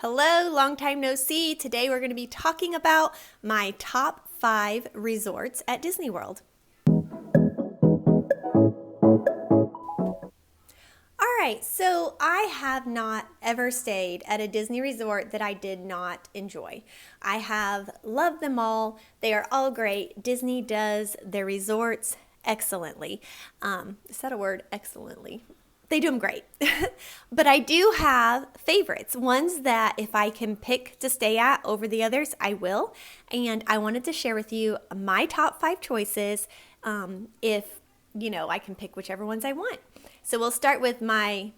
Hello, long time no see. Today we're going to be talking about my top 5 resorts at Disney World. All right, so I have not ever stayed at a Disney resort that I did not enjoy. I have loved them all. They are all great. Disney does their resorts excellently. Is that a word? Excellently. They do them great. But I do have favorites, ones that if I can pick to stay at over the others, I will. And I wanted to share with you my top 5 choices if, I can pick whichever ones I want. So we'll start with my,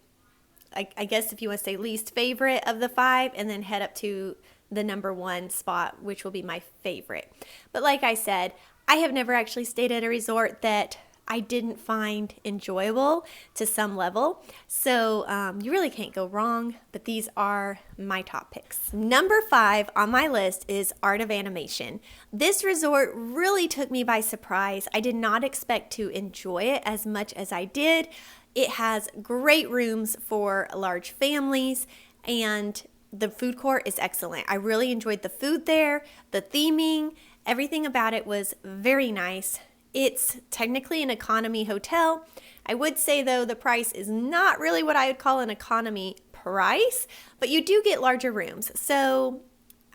I guess if you want to say least favorite of the 5, and then head up to the number 1 spot, which will be my favorite. But like I said, I have never actually stayed at a resort that I didn't find enjoyable to some level. So you really can't go wrong, but these are my top picks. Number 5 on my list is Art of Animation. This resort really took me by surprise. I did not expect to enjoy it as much as I did. It has great rooms for large families, and the food court is excellent. I really enjoyed the food there, the theming, everything about it was very nice. It's technically an economy hotel. I would say, though, the price is not really what I would call an economy price, but you do get larger rooms. So,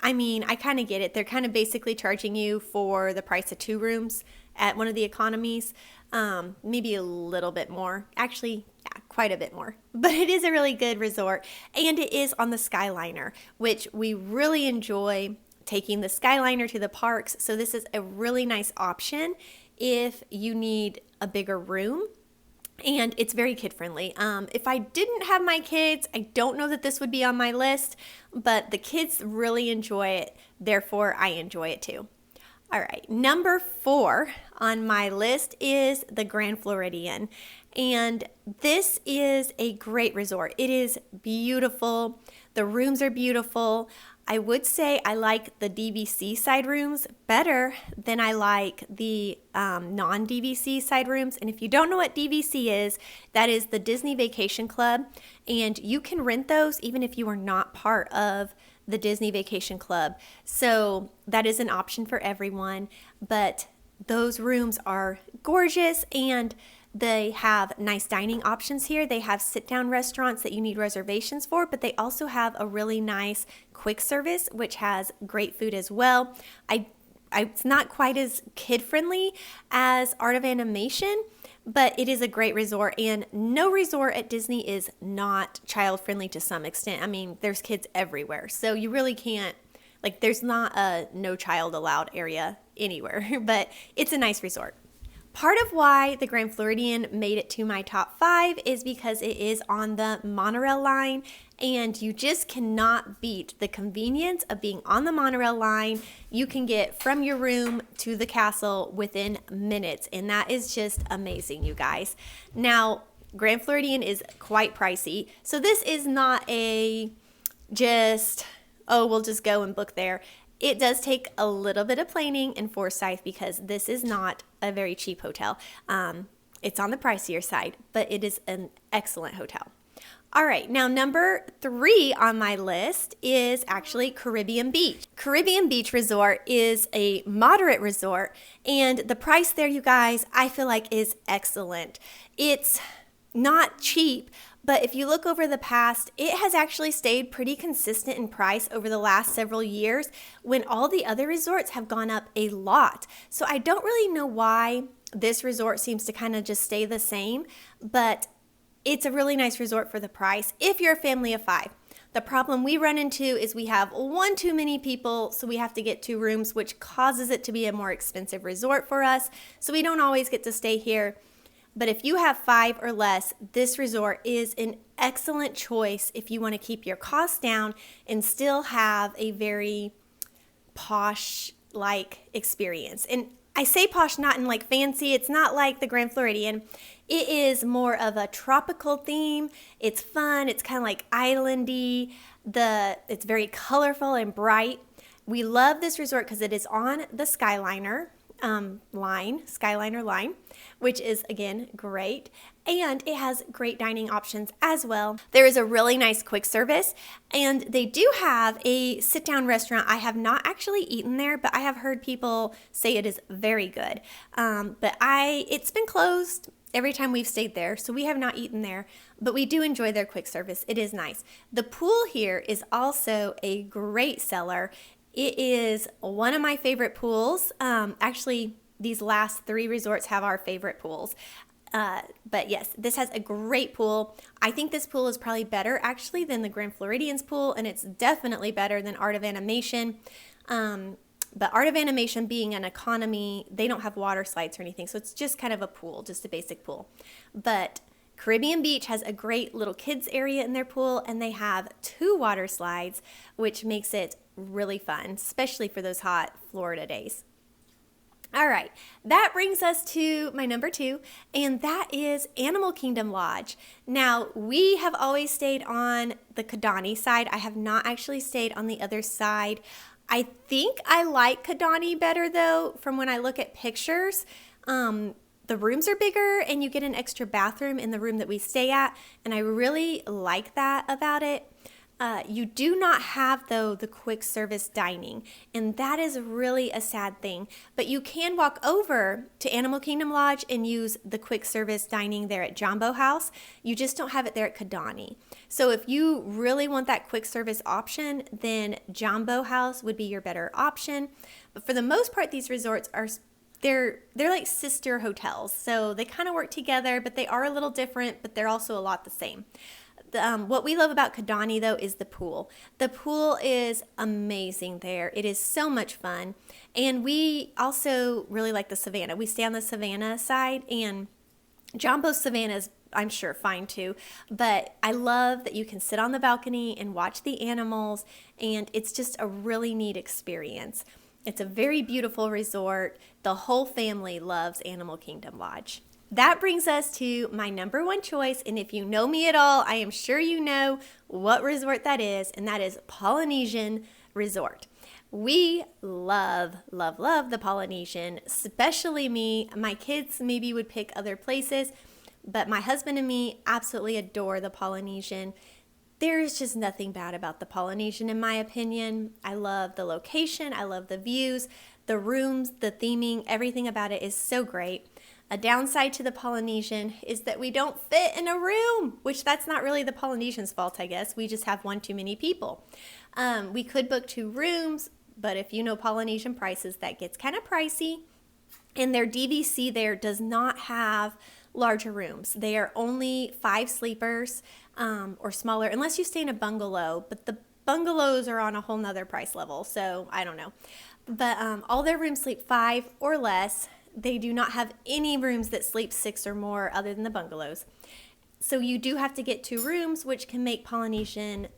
I kind of get it. They're kind of basically charging you for the price of 2 rooms at one of the economies, maybe a little bit more. Actually, yeah, quite a bit more. But it is a really good resort, and it is on the Skyliner, which we really enjoy taking the Skyliner to the parks. So this is a really nice option if you need a bigger room, and it's very kid friendly. If I didn't have my kids, I don't know that this would be on my list, but the kids really enjoy it, therefore I enjoy it too. All right, number 4 on my list is the Grand Floridian, and this is a great resort. It is beautiful. The rooms are beautiful. I would say I like the DVC side rooms better than I like the non-DVC side rooms. And if you don't know what DVC is, that is the Disney Vacation Club. And you can rent those even if you are not part of the Disney Vacation Club. So that is an option for everyone. But those rooms are gorgeous, and they have nice dining options here. They have sit-down restaurants that you need reservations for, but they also have a really nice quick service, which has great food as well. It's not quite as kid-friendly as Art of Animation, but it is a great resort, and no resort at Disney is not child-friendly to some extent. There's kids everywhere, so you really can't, there's not a no child allowed area anywhere, but it's a nice resort. Part of why the Grand Floridian made it to my top 5 is because it is on the monorail line, and you just cannot beat the convenience of being on the monorail line. You can get from your room to the castle within minutes, and that is just amazing, you guys. Now, Grand Floridian is quite pricey, so this is not we'll just go and book there. It does take a little bit of planning and foresight because this is not a very cheap hotel. It's on the pricier side, but it is an excellent hotel. All right, now number 3 on my list is actually Caribbean Beach. Caribbean Beach Resort is a moderate resort, and the price there, you guys, I feel like is excellent. It's not cheap, but if you look over the past, it has actually stayed pretty consistent in price over the last several years when all the other resorts have gone up a lot. So I don't really know why this resort seems to kind of just stay the same, but it's a really nice resort for the price if you're a family of 5. The problem we run into is we have one too many people, so we have to get 2 rooms, which causes it to be a more expensive resort for us. So we don't always get to stay here. But if you have 5 or less, this resort is an excellent choice if you want to keep your costs down and still have a very posh-like experience. And I say posh not in fancy. It's not like the Grand Floridian. It is more of a tropical theme. It's fun. It's kind of like islandy. It's very colorful and bright. We love this resort because it is on the Skyliner line, which is again great. and it has great dining options as well. There is a really nice quick service, and they do have a sit-down restaurant. I have not actually eaten there, but I have heard people say it is very good. It's been closed every time we've stayed there, so we have not eaten there, but we do enjoy their quick service. It is nice. The pool here is also a great seller. It is one of my favorite pools. Actually, these last 3 resorts have our favorite pools. But yes, this has a great pool. I think this pool is probably better actually than the Grand Floridian's pool, and it's definitely better than Art of Animation. But Art of Animation being an economy, they don't have water slides or anything, so it's just kind of a pool, just a basic pool. But Caribbean Beach has a great little kids area in their pool, and they have 2 water slides, which makes it really fun, especially for those hot Florida days. All right, that brings us to my number 2, and that is Animal Kingdom Lodge. Now, we have always stayed on the Kidani side. I have not actually stayed on the other side. I think I like Kidani better, though, from when I look at pictures. The rooms are bigger, and you get an extra bathroom in the room that we stay at, and I really like that about it. You do not have, though, the quick service dining, and that is really a sad thing. But you can walk over to Animal Kingdom Lodge and use the quick service dining there at Jambo House. You just don't have it there at Kidani. So if you really want that quick service option, then Jambo House would be your better option. But for the most part, these resorts are they're like sister hotels. So they kind of work together, but they are a little different, but they're also a lot the same. What we love about Kidani, though, is the pool. The pool is amazing there. It is so much fun. And we also really like the Savannah. We stay on the Savannah side, and Jambo's Savannah is, I'm sure, fine too. But I love that you can sit on the balcony and watch the animals, and it's just a really neat experience. It's a very beautiful resort. The whole family loves Animal Kingdom Lodge. That brings us to my number 1 choice, and if you know me at all, I am sure you know what resort that is, and that is Polynesian Resort. We love, love, love the Polynesian, especially me. My kids maybe would pick other places, but my husband and me absolutely adore the Polynesian. There's just nothing bad about the Polynesian in my opinion. I love the location, I love the views, the rooms, the theming, everything about it is so great. A downside to the Polynesian is that we don't fit in a room, which that's not really the Polynesian's fault, I guess. We just have one too many people. We could book 2 rooms, but if you know Polynesian prices, that gets kind of pricey. And their DVC there does not have larger rooms. They are only 5 sleepers or smaller, unless you stay in a bungalow. But the bungalows are on a whole nother price level, so I don't know. But all their rooms sleep 5 or less. They do not have any rooms that sleep 6 or more other than the bungalows. So you do have to get 2 rooms, which can make Polynesian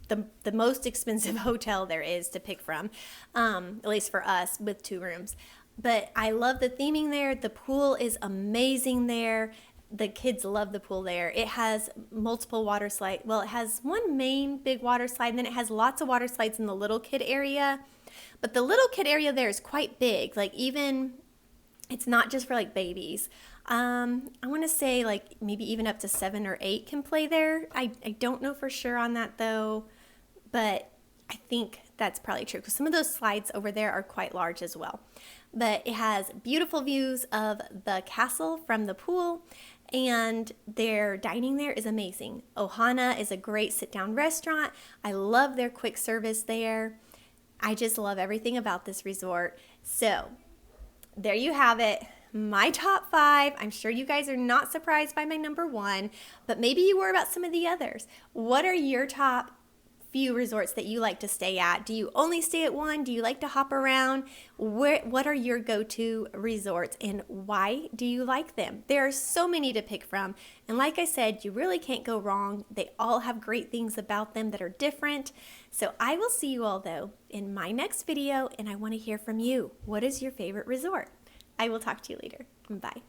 the most expensive hotel there is to pick from, at least for us, with 2 rooms. But I love the theming there. The pool is amazing there. The kids love the pool there. It has multiple water slides. Well, it has one main big water slide, and then it has lots of water slides in the little kid area. But the little kid area there is quite big. Like even... It's not just for like babies. I want to say like maybe even up to 7 or 8 can play there. I don't know for sure on that though, but I think that's probably true because some of those slides over there are quite large as well. But it has beautiful views of the castle from the pool, and their dining there is amazing. Ohana is a great sit-down restaurant. I love their quick service there. I just love everything about this resort. So there you have it, my top 5. I'm sure you guys are not surprised by my number 1, but maybe you were about some of the others. What are your top few resorts that you like to stay at? Do you only stay at one? Do you like to hop around? What are your go-to resorts, and why do you like them? There are so many to pick from, and like I said, you really can't go wrong. They all have great things about them that are different. So I will see you all though in my next video, and I want to hear from you. What is your favorite resort? I will talk to you later. Bye.